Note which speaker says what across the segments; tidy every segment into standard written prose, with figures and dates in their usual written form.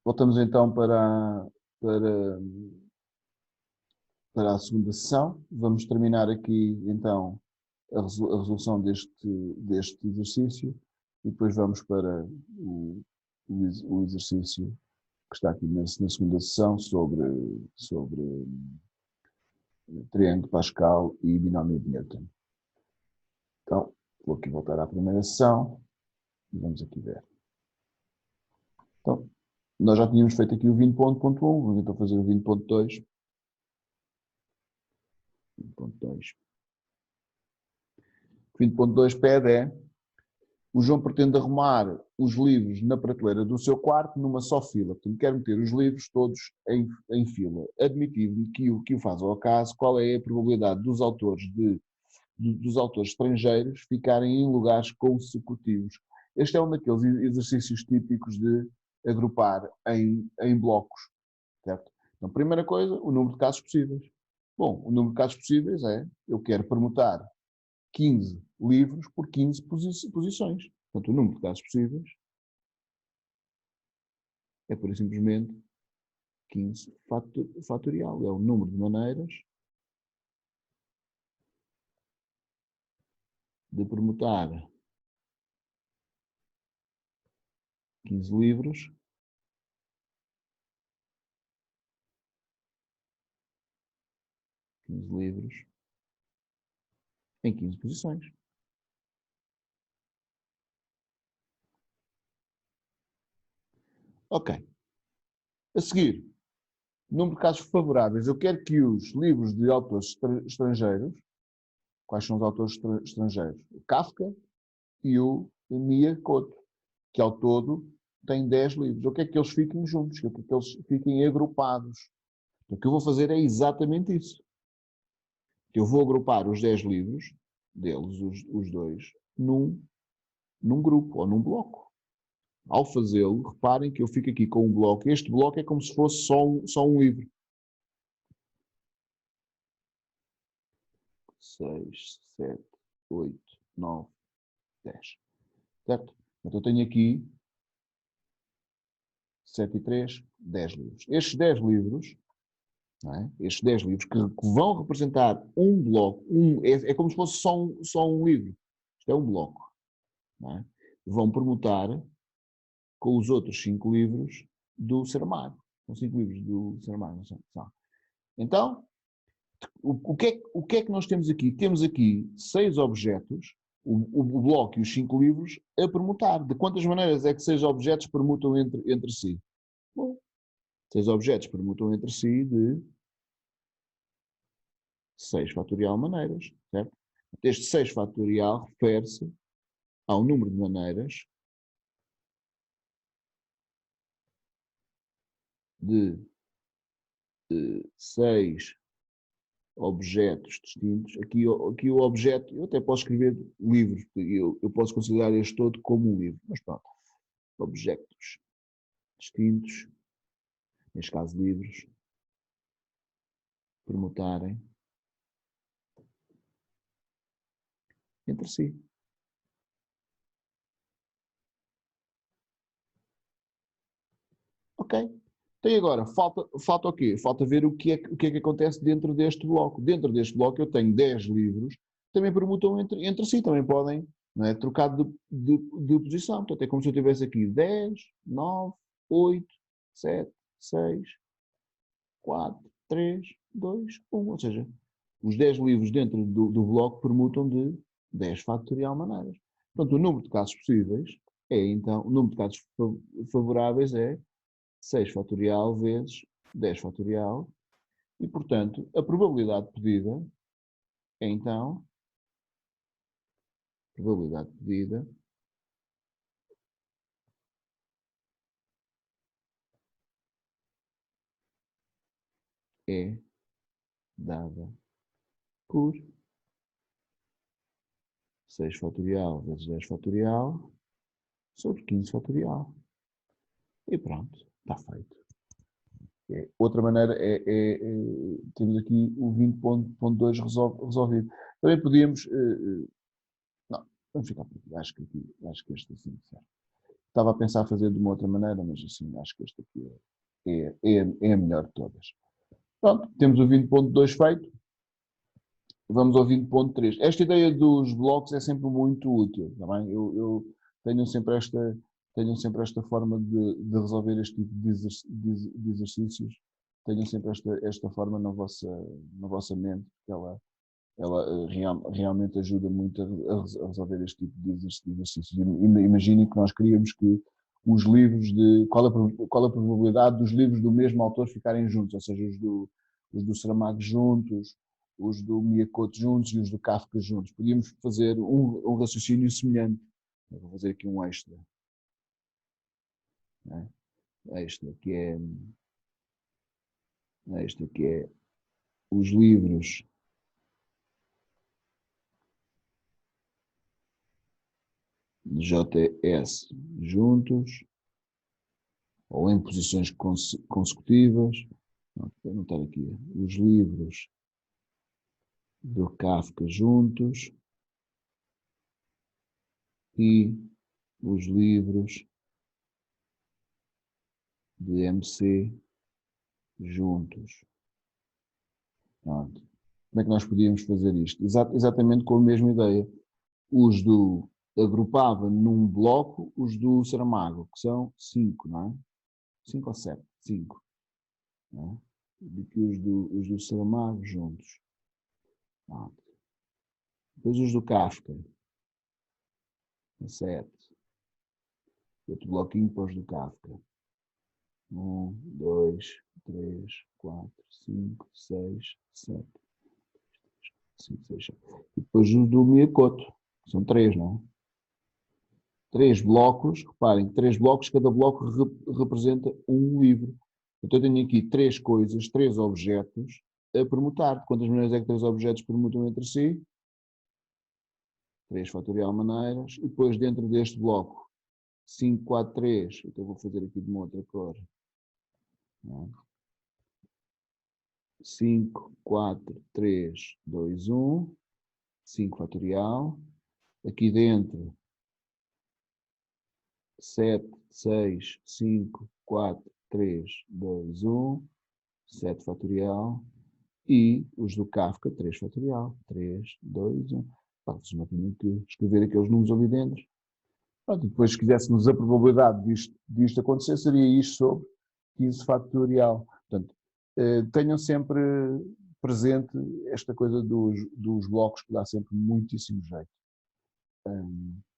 Speaker 1: Voltamos então para, para a segunda sessão. Vamos terminar aqui então a resolução deste exercício e depois vamos para o exercício que está aqui na segunda sessão sobre triângulo Pascal e binómio de Newton. Então, vou aqui voltar à primeira sessão e vamos aqui ver. Então, nós já tínhamos feito aqui o 20.1, vamos então fazer o 20.2. 20.2. 20.2 pede é: o João pretende arrumar os livros na prateleira do seu quarto numa só fila. Portanto, quer meter os livros todos em fila. Admitindo que o faz ao acaso, qual é a probabilidade dos autores estrangeiros ficarem em lugares consecutivos? Este é um daqueles exercícios típicos de agrupar em blocos. Certo? Então, primeira coisa, o número de casos possíveis. Bom, o número de casos possíveis é: eu quero permutar 15 livros por 15 posições. Portanto, o número de casos possíveis é, por simplesmente, 15 fatorial. É o número de maneiras de permutar 15 livros em 15 posições. Ok. A seguir, número de casos favoráveis. Eu quero que os livros de autores estrangeiros, quais são os autores estrangeiros? O Kafka e o Mia Couto, que ao todo têm 10 livros. Eu quero que eles fiquem juntos, eu quero que eles fiquem agrupados. O que eu vou fazer é exatamente isso. Eu vou agrupar os 10 livros deles, os dois, num grupo ou num bloco. Ao fazê-lo, reparem que eu fico aqui com um bloco. Este bloco é como se fosse só um livro. 6, 7, 8, 9, 10. Certo? Então eu tenho aqui 7 e 3, 10 livros. Estes 10 livros, não é? Estes 10 livros que vão representar um bloco, é como se fosse só um livro. Isto é um bloco. Não é? Vão permutar com os outros 5 livros do Saramago. São 5 livros do Saramago, não são? Então, o que é que nós temos aqui? Temos aqui 6 objetos, o bloco e os 5 livros, a permutar. De quantas maneiras é que 6 objetos permutam entre si? Bom, 6 objetos permutam entre si de 6 fatorial maneiras, certo? Este 6 fatorial refere-se ao número de maneiras de 6 objetos distintos. Aqui o objeto, eu até posso escrever livros, eu posso considerar este todo como um livro, mas pronto. Objetos distintos, neste caso livros, permutarem entre si. Ok? Então agora, falta o quê? Falta ver o que é que acontece dentro deste bloco. Dentro deste bloco eu tenho 10 livros que também permutam entre si, também podem, não é, trocar de posição. Portanto, é como se eu tivesse aqui 10, 9, 8, 7, 6, 4, 3, 2, 1. Ou seja, os 10 livros dentro do bloco permutam de 10 fatorial maneiras. Portanto, o número de casos possíveis é, então, o número de casos favoráveis é 6 fatorial vezes 10 fatorial e, portanto, a probabilidade pedida é, então, a probabilidade pedida é dada por 6 fatorial vezes 10 fatorial sobre 15 fatorial. E pronto, está feito. Outra maneira temos aqui o 20.2 resolvido. Também podíamos... não, vamos ficar por aqui. Acho que este assim serve. estava a pensar fazer de uma outra maneira, mas assim, acho que este aqui é a melhor de todas. Pronto, temos o 20.2 feito. Vamos ao 20.3. Esta ideia dos blocos é sempre muito útil, tá bem? Eu tenho sempre esta forma de resolver este tipo de exercícios. Tenham sempre esta forma na vossa mente, que ela realmente ajuda muito a resolver este tipo de exercícios. Imaginem que nós queríamos que os livros qual a probabilidade dos livros do mesmo autor ficarem juntos, ou seja, os do Saramago juntos, os do Miyakoto juntos e os do Kafka juntos. Podíamos fazer um raciocínio semelhante. Eu vou fazer aqui um extra. Né? Extra que é os livros de JS juntos ou em posições consecutivas. Vou anotar aqui os livros do Kafka juntos e os livros de MC juntos. Pronto. Como é que nós podíamos fazer isto? Exatamente com a mesma ideia. Agrupava num bloco os do Saramago, que são 5, não é? 5 ou 7? 5. De que os do Saramago juntos. Pronto. Depois os do Kafka. 7. Outro bloquinho para os do Kafka. 1, 2, 3, 4, 5, 6, 7. 5, 6, 7. E depois os do Miyakoto. São 3, não é? 3 blocos, reparem, 3 blocos, cada bloco representa um livro. Então eu tenho aqui 3 coisas, 3 objetos a permutar. Quantas maneiras é que 3 objetos permutam entre si? 3 fatorial maneiras. E depois dentro deste bloco, 5, 4, 3. Então eu vou fazer aqui de uma outra cor. 5, 4, 3, 2, 1. 5 fatorial. Aqui dentro, 7, 6, 5, 4, 3, 2, 1, 7 fatorial, e os do Kafka, 3 fatorial, 3, 2, 1. Vocês não tinham que escrever aqueles números ali dentro. Pronto, e depois, se quiséssemos a probabilidade disto acontecer, seria isto sobre 15 fatorial. Portanto, tenham sempre presente esta coisa dos blocos, que dá sempre muitíssimo jeito.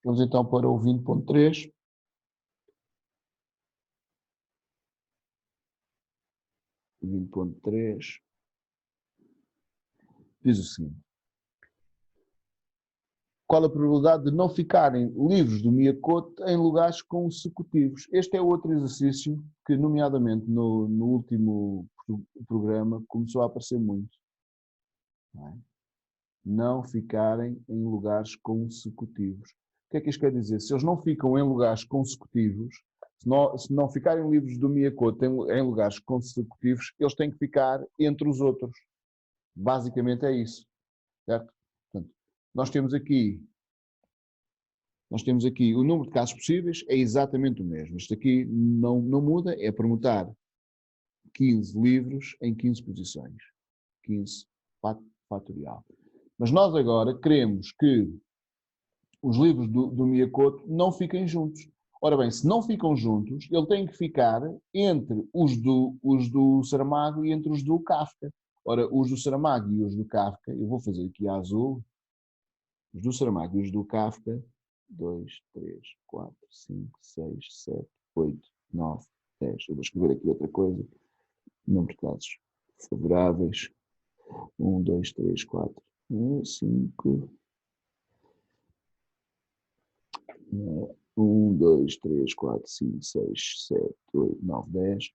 Speaker 1: Vamos então para o 20.3. Diz o seguinte: qual a probabilidade de não ficarem livros do Miyakoto em lugares consecutivos? Este é outro exercício que, nomeadamente no último programa, começou a aparecer muito. Não ficarem em lugares consecutivos. O que é que isto quer dizer? Se eles não ficam em lugares consecutivos, se não ficarem livros do Miyakoto em lugares consecutivos, eles têm que ficar entre os outros. Basicamente é isso. Certo? Portanto, nós temos aqui o número de casos possíveis, é exatamente o mesmo. Isto aqui não muda, é permutar 15 livros em 15 posições. 15 fatorial. Mas nós agora queremos que os livros do Miyakoto não fiquem juntos. Ora bem, se não ficam juntos, ele tem que ficar entre os do Saramago e entre os do Kafka. Ora, os do Saramago e os do Kafka, eu vou fazer aqui a azul, os do Saramago e os do Kafka, 2, 3, 4, 5, 6, 7, 8, 9, 10. Eu vou escrever aqui outra coisa. Número de casos favoráveis. 1, 2, 3, 4, 5. 1, 2, 3, 4, 5, 6, 7, 8, 9, 10,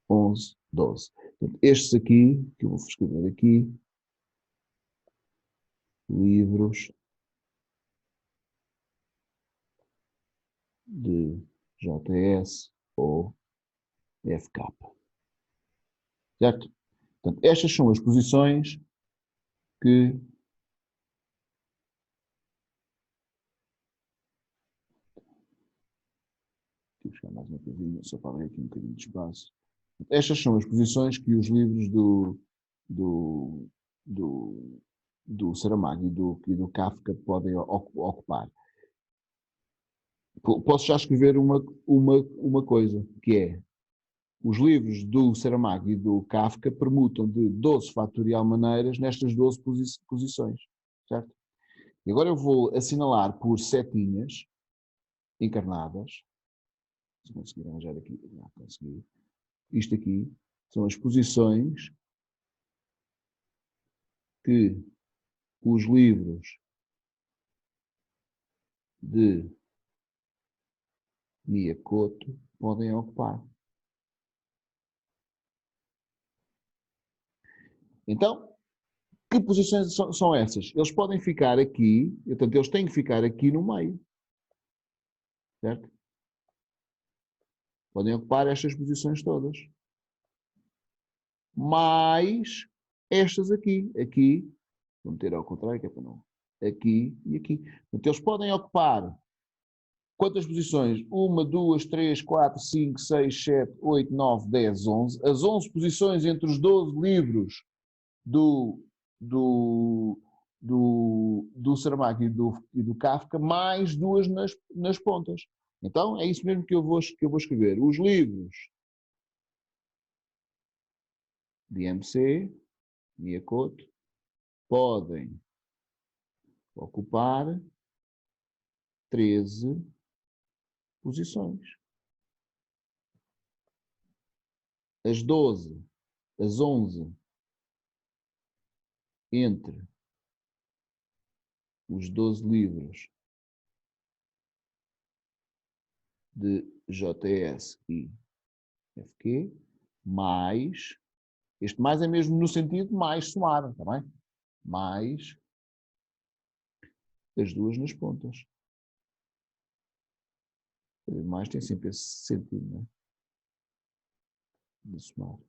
Speaker 1: 11, 12. Portanto, estes aqui, que eu vou escrever aqui, livros de JS ou FK. Certo? Portanto, estas são as posições que Vou buscar mais uma coisinha, só para abrir aqui um bocadinho de espaço. Estas são as posições que os livros do, do, do Saramago e do Kafka podem ocupar. Posso já escrever uma coisa, que é: os livros do Saramago e do Kafka permutam de 12 fatorial maneiras nestas 12 posições, certo? E agora eu vou assinalar por setinhas encarnadas, se conseguir arranjar aqui, não consegui. Isto aqui são as posições que os livros de Miyakoto podem ocupar. Então, que posições são essas? Eles podem ficar aqui, portanto, eles têm que ficar aqui no meio. Certo? Podem ocupar estas posições todas. Mais estas aqui. Aqui, vou meter ao contrário, que é para não. Aqui e aqui. Portanto, eles podem ocupar quantas posições? 1, 2, 3, 4, 5, 6, 7, 8, 9, 10, 11. As 11 posições entre os 12 livros do Saramago e do Kafka, mais duas nas pontas. Então, é isso mesmo que eu vou escrever. Os livros de MC, Miyakoto, podem ocupar 13 posições. As 12, as 11 entre os 12 livros de JS e FQ, mais, este mais é mesmo no sentido mais somar, está bem? Mais as duas nas pontas. Mais tem sempre esse sentido, não é? De somar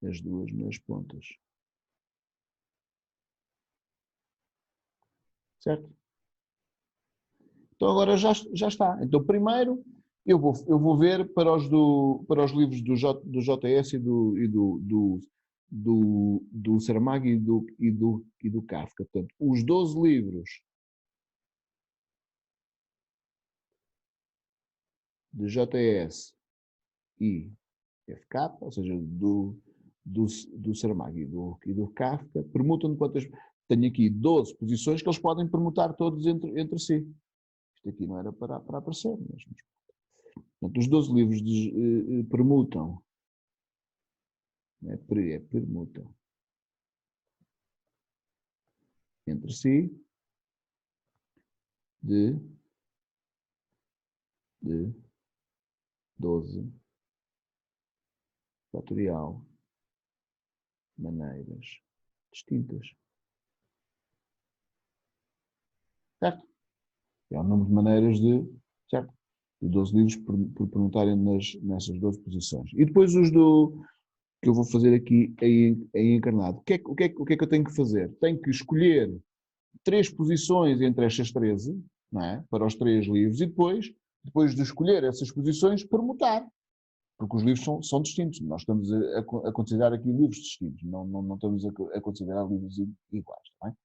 Speaker 1: as duas nas pontas. Certo? Então agora já está. Então primeiro eu vou ver para os livros do JS e do Saramago e do Kafka. Portanto, os 12 livros de JS e FK, ou seja, do Saramago e do Kafka, permutam de quantas... Tenho aqui 12 posições que eles podem permutar todos entre si. Isto aqui não era para aparecer, mas... Portanto, os 12 livros permutam. Permutam entre si de 12 fatorial maneiras distintas. Certo? É o número de maneiras certo? De 12 livros por permutarem nessas 12 posições. E depois os que eu vou fazer aqui em encarnado. O que é que eu tenho que fazer? Tenho que escolher 3 posições entre estas 13, não é? Para os 3 livros, e depois de escolher essas posições, permutar. Porque os livros são distintos. Nós estamos a considerar aqui livros distintos, não estamos a considerar livros iguais. Não é?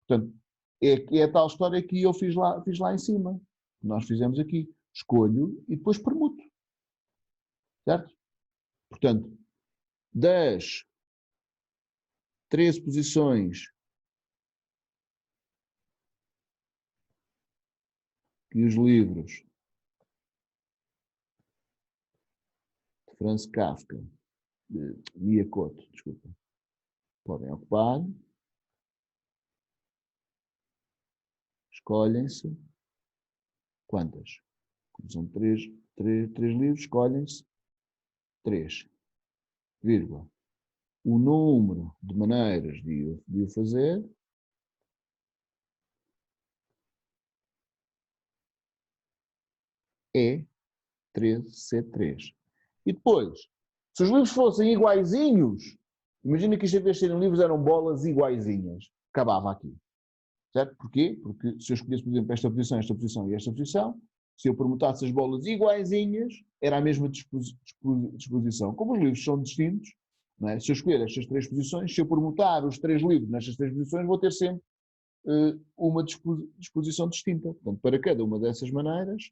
Speaker 1: Portanto, é a tal história que eu fiz lá em cima. Nós fizemos aqui. Escolho e depois permuto. Certo? Portanto, das 13 posições que os livros de Franz Kafka, de Miyakoto, desculpa, podem ocupar, escolhem-se quantas? São 3 livros, escolhem-se 3, vírgula. O número de maneiras de o fazer é 13C3. E depois, se os livros fossem iguaizinhos, imagina que isto em vez de serem livros eram bolas iguaizinhas. Acabava aqui. Certo? Porquê? Porque se eu escolhesse, por exemplo, esta posição e esta posição, Se eu permutasse as bolas iguaizinhas, era a mesma disposição. Como os livros são distintos, não é? Se eu escolher estas três posições, se eu permutar os três livros nestas três posições, vou ter sempre uma disposição distinta. Portanto, para cada uma dessas maneiras,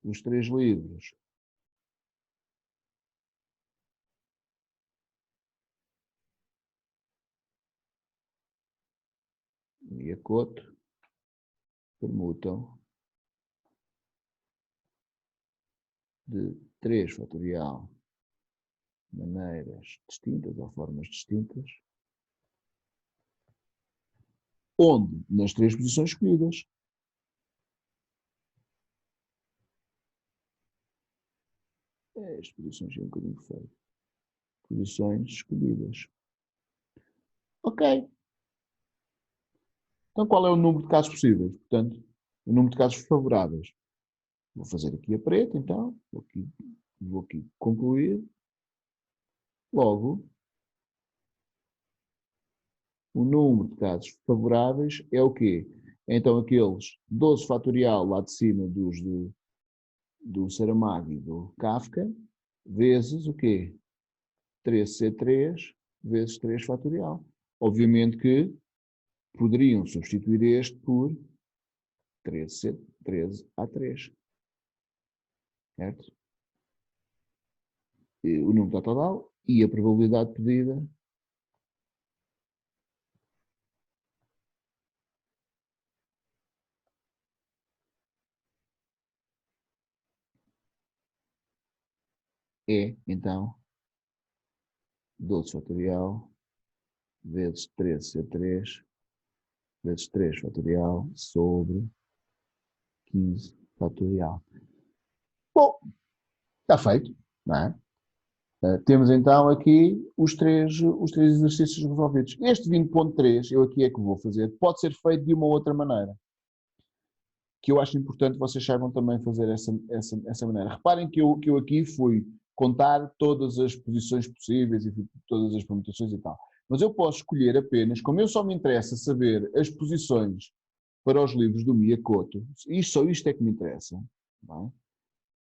Speaker 1: os três livros e a Coto permutam de 3 fatorial maneiras distintas ou formas distintas, onde nas três posições escolhidas. As posições é um bocadinho feio. Posições escolhidas. Ok. Então qual é o número de casos possíveis? Portanto, o número de casos favoráveis. Vou fazer aqui a preta, então. Vou aqui concluir. Logo, o número de casos favoráveis é o quê? Então, aqueles 12 fatorial lá de cima do Saramago e do Kafka, vezes o quê? 3C3 vezes 3 fatorial. Obviamente que poderiam substituir este por 13A3. Certo? E o número total e a probabilidade pedida é, então, 12 fatorial vezes 13C3 vezes 3 fatorial sobre 15 fatorial. Bom, está feito, não é? Temos então aqui os três exercícios resolvidos. Este 20.3, eu aqui é que vou fazer, pode ser feito de uma outra maneira, que eu acho importante vocês saibam também fazer essa maneira. Reparem que eu aqui fui contar todas as posições possíveis e todas as permutações e tal. Mas eu posso escolher apenas, como eu só me interessa saber as posições para os livros do Miyakoto, só isto é que me interessa, não é?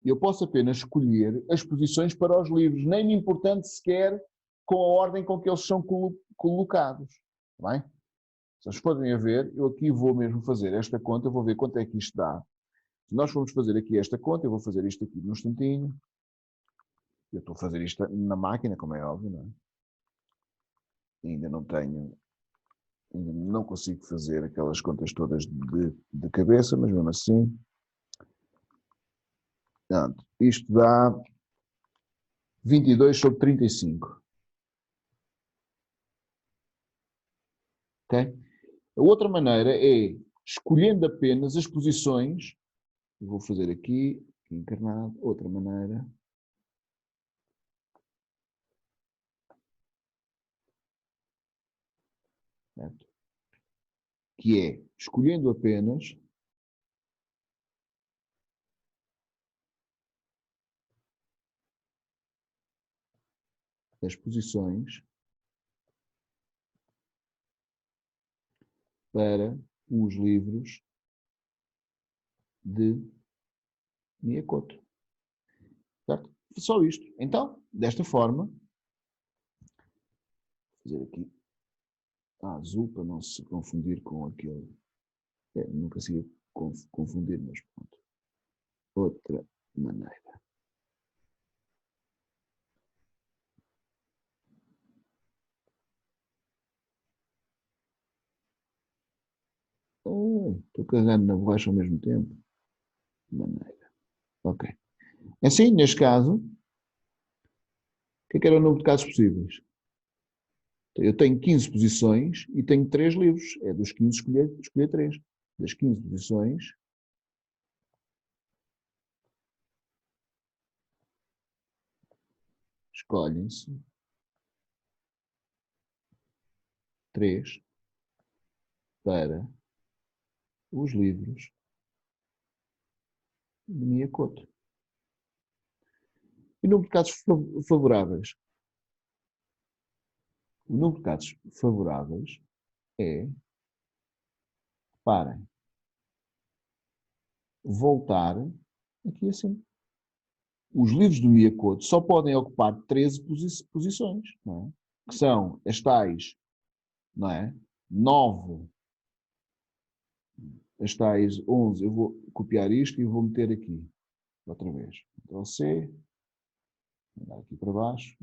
Speaker 1: Eu posso apenas escolher as posições para os livros, nem me importante sequer com a ordem com que eles são colocados. Bem? Se vocês podem ver, eu aqui vou mesmo fazer esta conta, eu vou ver quanto é que isto dá. Se nós formos fazer aqui esta conta, eu vou fazer isto aqui num instantinho. Eu estou a fazer isto na máquina, como é óbvio, não é? Ainda não consigo fazer aquelas contas todas de cabeça, mas mesmo assim. Portanto, isto dá 22 sobre 35. Ok? A outra maneira é escolhendo apenas as posições. Vou fazer aqui encarnado, outra maneira. Certo? Que é escolhendo apenas as posições para os livros de Miyakoto. Certo? Só isto. Então, desta forma, vou fazer aqui a azul para não se confundir com aquele. Nunca se ia confundir, mas pronto. Outra maneira. Estou carregando na borracha ao mesmo tempo. Maneira. Ok. Assim, neste caso, o que é que era o número de casos possíveis? Eu tenho 15 posições e tenho 3 livros. É dos 15 escolher 3. Das 15 posições, escolhem-se 3 para os livros de Miyakoto. E número de casos favoráveis. O número de casos favoráveis é, reparem, voltar aqui assim. Os livros do Miyakoto só podem ocupar 13 posições, não é? Que são as tais, não é? 9, as tais 11. Eu vou copiar isto e vou meter aqui, outra vez. Ctrl C, mandar aqui para baixo,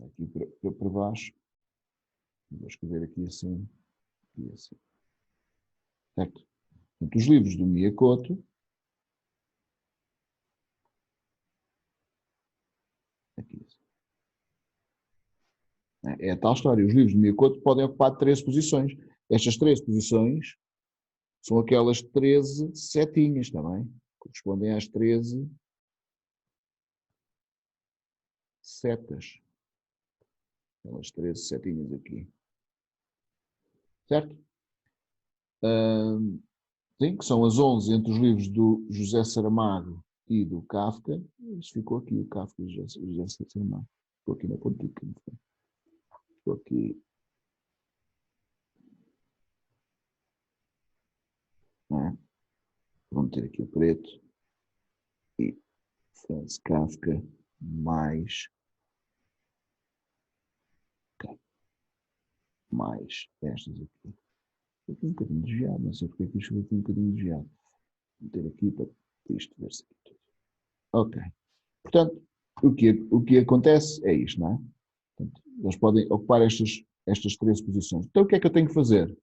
Speaker 1: aqui para baixo, vou escrever aqui assim, certo? Portanto, os livros do Miyakoto, aqui, é a tal história, os livros do Miyakoto podem ocupar 13 posições. Estas 13 posições são aquelas 13 setinhas também, correspondem às 13 setas. Aquelas 13 setinhas aqui. Certo? Sim, que são as 11 entre os livros do José Saramago e do Kafka. Isso ficou aqui, o Kafka e o José Saramago. Ficou aqui na pontica. Ficou aqui. Não é? Vou meter aqui o preto. E Franz Kafka mais. Okay, mais estas aqui. Aqui um bocadinho desviado, não sei porque é que isto foi aqui um bocadinho desviado. Vou meter aqui para isto ver-se aqui tudo. Ok. Portanto, o que acontece é isto, não é? Portanto, eles podem ocupar estas 13 posições. Então, o que é que eu tenho que fazer?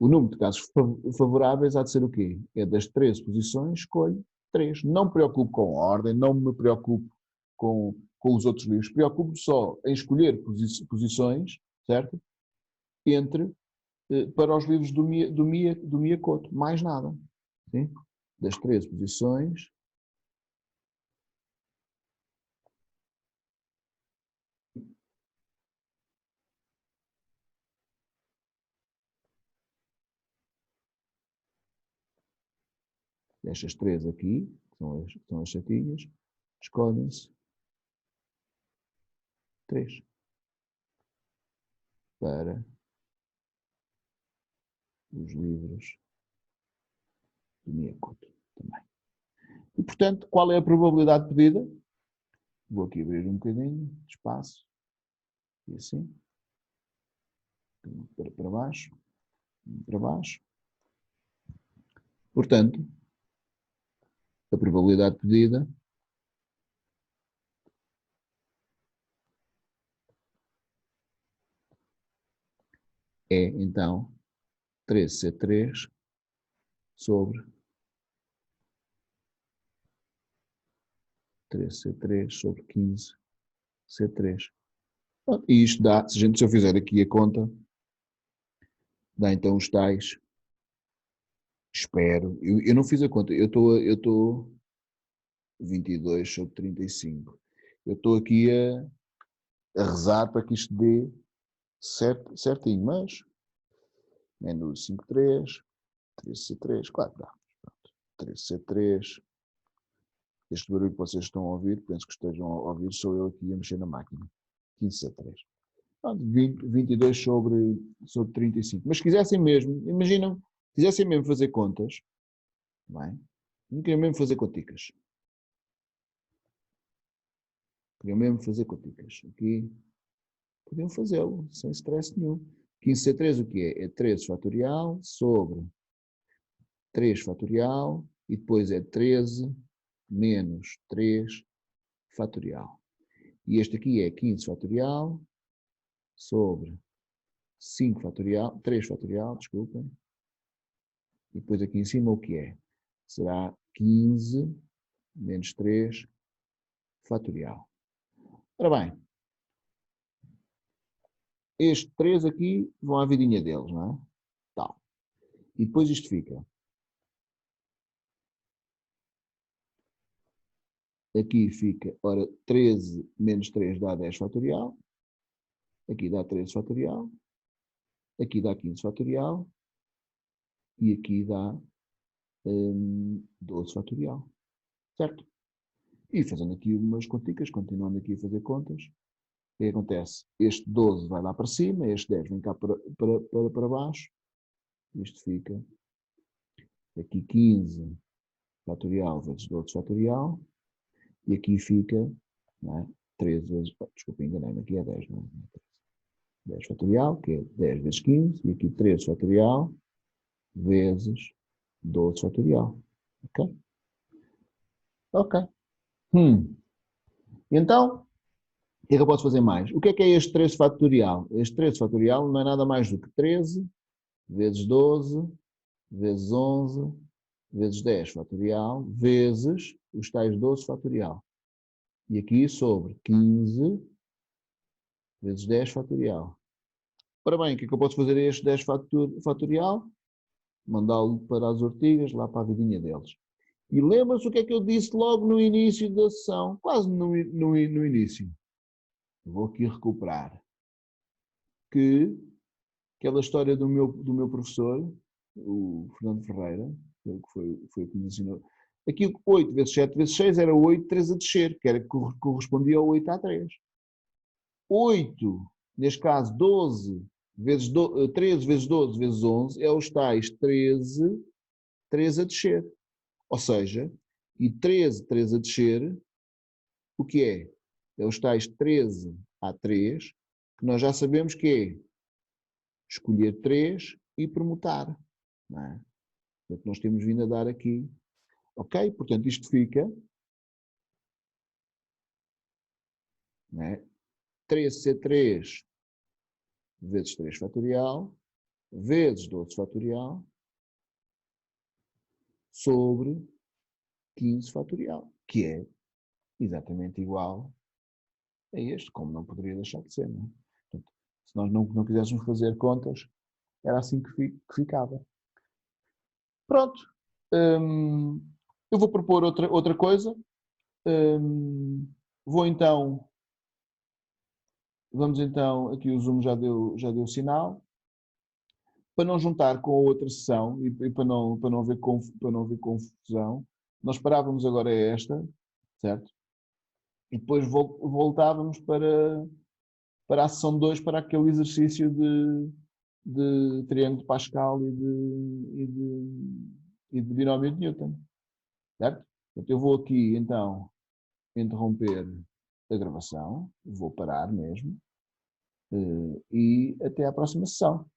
Speaker 1: O número de casos favoráveis há de ser o quê? É das 13 posições, escolho 3. Não me preocupo com a ordem, não me preocupo com os outros livros. Preocupo-me só em escolher posições, certo? Para os livros do Miyakoto. Mais nada. Sim? Das 13 posições, destas 3 aqui, que são as setinhas, escolhem-se 3 para os livros do Miyakoto também. E, portanto, qual é a probabilidade pedida? Vou aqui abrir um bocadinho de espaço, e assim, para baixo, para baixo. Portanto, a probabilidade pedida é, então, 13C3 sobre 13C3 sobre 15C3. E isto dá, se eu fizer aqui a conta, dá então os tais, espero, eu não fiz a conta, eu estou 22 sobre 35. Eu estou aqui a rezar para que isto dê certinho, mas menos 5,3, 13C3, claro, dá. 13C3, este barulho que vocês estão a ouvir, penso que estejam a ouvir, sou eu aqui a mexer na máquina. 15C3. 22 sobre 35. Mas se quisessem mesmo, imaginam, quisessem mesmo fazer contas, não é? Não queriam mesmo fazer conticas. Queriam mesmo fazer conticas. Aqui, podiam fazê-lo, sem stress nenhum. 15C3 o que é? É 13 fatorial sobre 3 fatorial e depois é 13 menos 3 fatorial. E este aqui é 15 fatorial sobre 5 fatorial, 3 fatorial, desculpem. E depois aqui em cima o que é? Será 15 menos 3 fatorial. Ora bem, estes 3 aqui vão à vidinha deles, não é? Tal. E depois isto fica. Aqui fica, ora, 13 menos 3 dá 10 fatorial. Aqui dá 13 fatorial. Aqui dá 15 fatorial. E aqui dá 12 fatorial. Certo? E fazendo aqui umas continhas, continuando aqui a fazer contas, o que acontece? Este 12 vai lá para cima, este 10 vem cá para baixo, isto fica aqui 15 fatorial vezes 12 fatorial, e aqui fica, não é? 13 vezes, desculpa, enganei-me, aqui é 10, não é? 10 fatorial, que é 10 vezes 15, e aqui 13 fatorial vezes 12 fatorial. Ok? Ok. Então, o que é que eu posso fazer mais? O que é este 13 fatorial? Este 13 fatorial não é nada mais do que 13 vezes 12 vezes 11 vezes 10 fatorial vezes os tais 12 fatorial. E aqui sobre 15 vezes 10 fatorial. Ora bem, o que é que eu posso fazer a este 10 fatorial? Mandá-lo para as ortigas, lá para a vidinha deles. E lembra-se o que é que eu disse logo no início da sessão? Quase no início. Vou aqui recuperar. Que aquela história do meu professor, o Fernando Ferreira, que foi o que me ensinou. Aqui 8 vezes 7 vezes 6 era 8, 3 a descer, que correspondia ao 8 a 3. 8, neste caso 12 vezes 13 vezes 12 vezes 11 é os tais 13 a descer. Ou seja, e 13 a descer, o que é? É os tais 13 a 3, que nós já sabemos que é escolher 3 e permutar. Não é? Portanto, nós temos vindo a dar aqui. Ok? Portanto, isto fica, não é? 13C3 vezes 3 fatorial, vezes 12 fatorial, sobre 15 fatorial, que é exatamente igual a este, como não poderia deixar de ser. Não é? Portanto, se nós não quiséssemos fazer contas, era assim que ficava. Pronto. Eu vou propor outra coisa. Vamos então, aqui o Zoom já deu sinal. Para não juntar com a outra sessão e para não haver confusão, nós parávamos agora esta, certo? E depois voltávamos para a sessão 2, para aquele exercício de triângulo de Pascal e de binómio de Newton, certo? Portanto, eu vou aqui, então, interromper a gravação, vou parar mesmo, e até à próxima sessão.